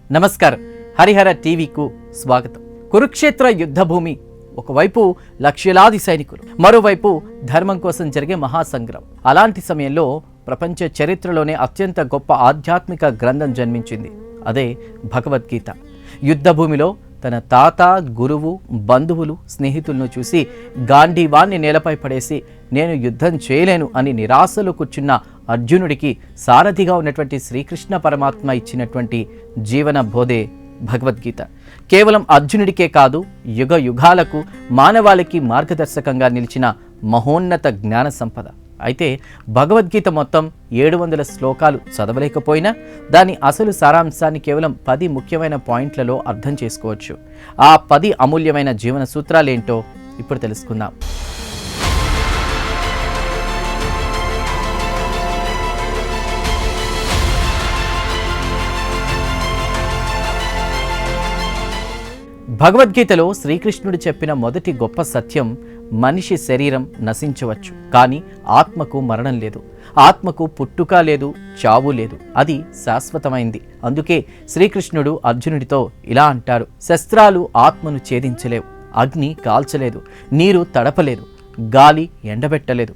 నమస్కారం. హరిహర టీవీకు స్వాగతం. కురుక్షేత్ర యుద్ధభూమి. ఒకవైపు లక్షలాది సైనికులు, మరోవైపు ధర్మం కోసం జరిగే మహాసంగ్రామం. అలాంటి సమయంలో ప్రపంచ చరిత్రలోనే అత్యంత గొప్ప ఆధ్యాత్మిక గ్రంథం జన్మించింది. అదే భగవద్గీత. యుద్ధభూమిలో తన తాత, గురువు, బంధువులు, స్నేహితులను చూసి గాంధీవాన్ని నేలపై పడేసి నేను యుద్ధం చేయలేను అని నిరాశలో కూర్చున్న అర్జునుడికి సారథిగా ఉన్నటువంటి శ్రీకృష్ణ పరమాత్మ ఇచ్చినటువంటి జీవన బోధే భగవద్గీత. కేవలం అర్జునుడికే కాదు, యుగ యుగాలకు మానవాళికి మార్గదర్శకంగా నిలిచిన మహోన్నత జ్ఞాన సంపద. అయితే భగవద్గీత మొత్తం 700 శ్లోకాలు చదవలేకపోయినా దాని అసలు సారాంశాన్ని కేవలం 10 ముఖ్యమైన పాయింట్లలో అర్థం చేసుకోవచ్చు. ఆ 10 అమూల్యమైన జీవన సూత్రాలేంటో ఇప్పుడు తెలుసుకుందాం. భగవద్గీతలో శ్రీకృష్ణుడు చెప్పిన మొదటి గొప్ప సత్యం, మనిషి శరీరం నశించవచ్చు, కానీ ఆత్మకు మరణం లేదు. ఆత్మకు పుట్టుక లేదు, చావు లేదు. అది శాశ్వతమైంది. అందుకే శ్రీకృష్ణుడు అర్జునుడితో ఇలా అంటారు: శస్త్రాలు ఆత్మను ఛేదించలేవు, అగ్ని కాల్చలేదు, నీరు తడపలేదు, గాలి ఎండబెట్టలేదు.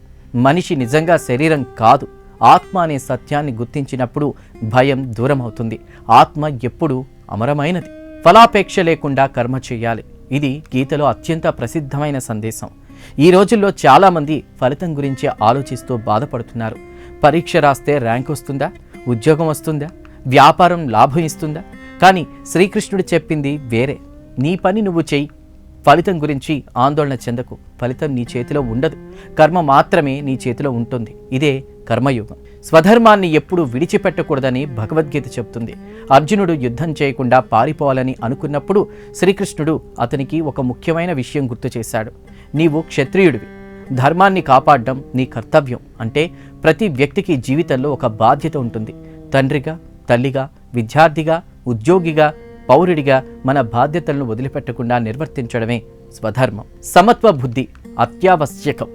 మనిషి నిజంగా శరీరం కాదు. ఆత్మ అనే సత్యాన్ని గుర్తించినప్పుడు భయం దూరం అవుతుంది. ఆత్మ ఎప్పుడూ అమరమైనది. ఫలాపేక్ష లేకుండా కర్మ చేయాలి. ఇది గీతలో అత్యంత ప్రసిద్ధమైన సందేశం. ఈ రోజుల్లో చాలామంది ఫలితం గురించి ఆలోచిస్తూ బాధపడుతున్నారు. పరీక్ష రాస్తే ర్యాంక్ వస్తుందా, ఉద్యోగం వస్తుందా, వ్యాపారం లాభం ఇస్తుందా? కానీ శ్రీకృష్ణుడు చెప్పింది వేరే. నీ పని నువ్వు చెయ్యి, ఫలితం గురించి ఆందోళన చెందకు. ఫలితం నీ చేతిలో ఉండదు, కర్మ మాత్రమే నీ చేతిలో ఉంటుంది. ఇదే కర్మయోగం. స్వధర్మాన్ని ఎప్పుడూ విడిచిపెట్టకూడదని భగవద్గీత చెప్తుంది. అర్జునుడు యుద్ధం చేయకుండా పారిపోవాలని అనుకున్నప్పుడు శ్రీకృష్ణుడు అతనికి ఒక ముఖ్యమైన విషయం గుర్తు చేశాడు. నీవు క్షత్రియుడివి, ధర్మాన్ని కాపాడడం నీ కర్తవ్యం. అంటే ప్రతి వ్యక్తికి జీవితంలో ఒక బాధ్యత ఉంటుంది. తండ్రిగా, తల్లిగా, విద్యార్థిగా, ఉద్యోగిగా, పౌరుడిగా మన బాధ్యతలను వదిలిపెట్టకుండా నిర్వర్తించడమే స్వధర్మం. సమత్వ బుద్ధి అత్యావశ్యకం.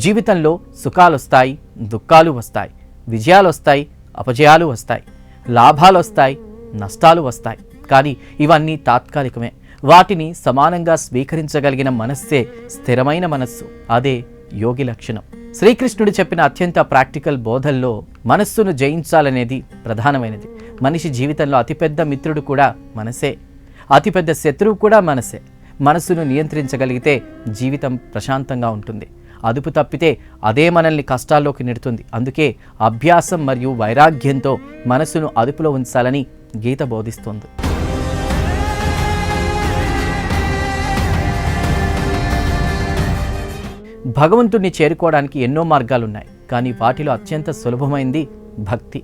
జీవితంలో సుఖాలొస్తాయి, దుఃఖాలు వస్తాయి, విజయాలు వస్తాయి, అపజయాలు వస్తాయి, లాభాలు వస్తాయి, నష్టాలు వస్తాయి. కానీ ఇవన్నీ తాత్కాలికమే. వాటిని సమానంగా స్వీకరించగలిగిన మనస్సే స్థిరమైన మనస్సు. అదే యోగి లక్షణం. శ్రీకృష్ణుడు చెప్పిన అత్యంత ప్రాక్టికల్ బోధల్లో మనస్సును జయించాలనేది ప్రధానమైనది. మనిషి జీవితంలో అతిపెద్ద మిత్రుడు కూడా మనసే, అతిపెద్ద శత్రువు కూడా మనసే. మనస్సును నియంత్రించగలిగితే జీవితం ప్రశాంతంగా ఉంటుంది. అదుపు తప్పితే అదే మనల్ని కష్టాల్లోకి నెడుతుంది. అందుకే అభ్యాసం మరియు వైరాగ్యంతో మనస్సును అదుపులో ఉంచాలని గీత బోధిస్తుంది. భగవంతుణ్ణి చేరుకోవడానికి ఎన్నో మార్గాలున్నాయి, కానీ వాటిలో అత్యంత సులభమైంది భక్తి.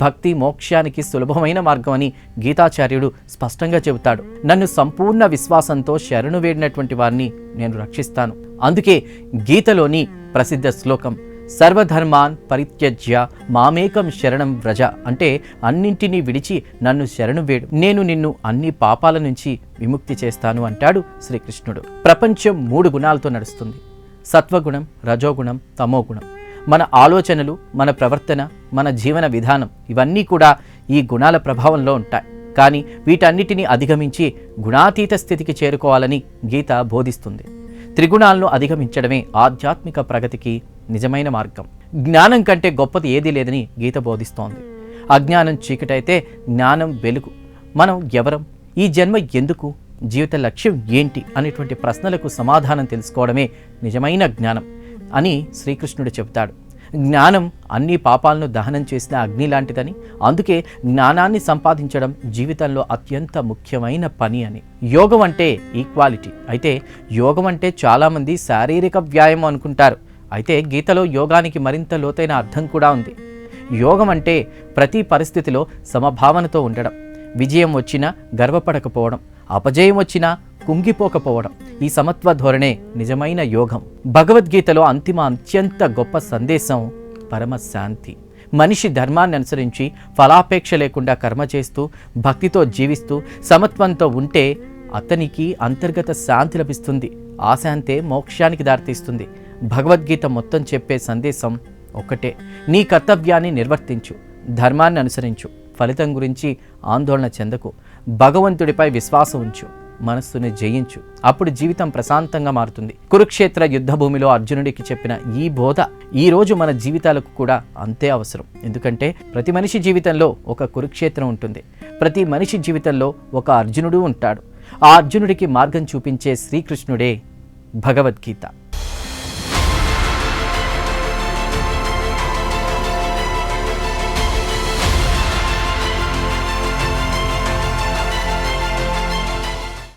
భక్తి మోక్షానికి సులభమైన మార్గం అని గీతాచార్యుడు స్పష్టంగా చెబుతాడు. నన్ను సంపూర్ణ విశ్వాసంతో శరణు వేడినటువంటి వారిని నేను రక్షిస్తాను. అందుకే గీతలోని ప్రసిద్ధ శ్లోకం సర్వధర్మాన్ పరిత్యజ్య మామేకం శరణం వ్రజ అంటే అన్నింటినీ విడిచి నన్ను శరణు వేడు, నేను నిన్ను అన్ని పాపాల నుంచి విముక్తి చేస్తాను అంటాడు శ్రీకృష్ణుడు. ప్రపంచం 3 గుణాలతో నడుస్తుంది: సత్వగుణం, రజోగుణం, తమోగుణం. మన ఆలోచనలు, మన ప్రవర్తన, మన జీవన విధానం ఇవన్నీ కూడా ఈ గుణాల ప్రభావంలో ఉంటాయి. కానీ వీటన్నిటిని అధిగమించి గుణాతీత స్థితికి చేరుకోవాలని గీత బోధిస్తుంది. త్రిగుణాలను అధిగమించడమే ఆధ్యాత్మిక ప్రగతికి నిజమైన మార్గం. జ్ఞానం కంటే గొప్పది ఏదీ లేదని గీత బోధిస్తోంది. అజ్ఞానం చీకటైతే జ్ఞానం వెలుగు. మనం ఎవరం, ఈ జన్మ ఎందుకు, జీవిత లక్ష్యం ఏంటి అనేటువంటి ప్రశ్నలకు సమాధానం తెలుసుకోవడమే నిజమైన జ్ఞానం అని శ్రీకృష్ణుడు చెబుతాడు. జ్ఞానం అన్ని పాపాలను దహనం చేసిన అగ్ని లాంటిదని, అందుకే జ్ఞానాన్ని సంపాదించడం జీవితంలో అత్యంత ముఖ్యమైన పని అని. యోగం అంటే ఈక్వాలిటీ. అయితే యోగం అంటే చాలామంది శారీరక వ్యాయామం అనుకుంటారు. అయితే గీతలో యోగానికి మరింత లోతైన అర్థం కూడా ఉంది. యోగం అంటే ప్రతి పరిస్థితిలో సమభావనతో ఉండడం, విజయం వచ్చినా గర్వపడకపోవడం, అపజయం వచ్చినా కుంగిపోకపోవడం. ఈ సమత్వ ధోరణే నిజమైన యోగం. భగవద్గీతలో అత్యంత గొప్ప సందేశం పరమశాంతి. మనిషి ధర్మాన్ని అనుసరించి ఫలాపేక్ష లేకుండా కర్మ చేస్తూ భక్తితో జీవిస్తూ సమత్వంతో ఉంటే అతనికి అంతర్గత శాంతి లభిస్తుంది. ఆ శాంతే మోక్షానికి దారితీస్తుంది. భగవద్గీత మొత్తం చెప్పే సందేశం ఒక్కటే: నీ కర్తవ్యాన్ని నిర్వర్తించు, ధర్మాన్ని అనుసరించు, ఫలితం గురించి ఆందోళన చెందకు. భగవంతుడిపై విశ్వాసం ఉంచు, మనస్సును జయించు. అప్పుడు జీవితం ప్రశాంతంగా మారుతుంది. కురుక్షేత్ర యుద్ధ భూమిలో అర్జునుడికి చెప్పిన ఈ బోధ ఈ రోజు మన జీవితాలకు కూడా అంతే అవసరం. ఎందుకంటే ప్రతి మనిషి జీవితంలో ఒక కురుక్షేత్రం ఉంటుంది. ప్రతి మనిషి జీవితంలో ఒక అర్జునుడు ఉంటాడు. ఆ అర్జునుడికి మార్గం చూపించే శ్రీకృష్ణుడే భగవద్గీత.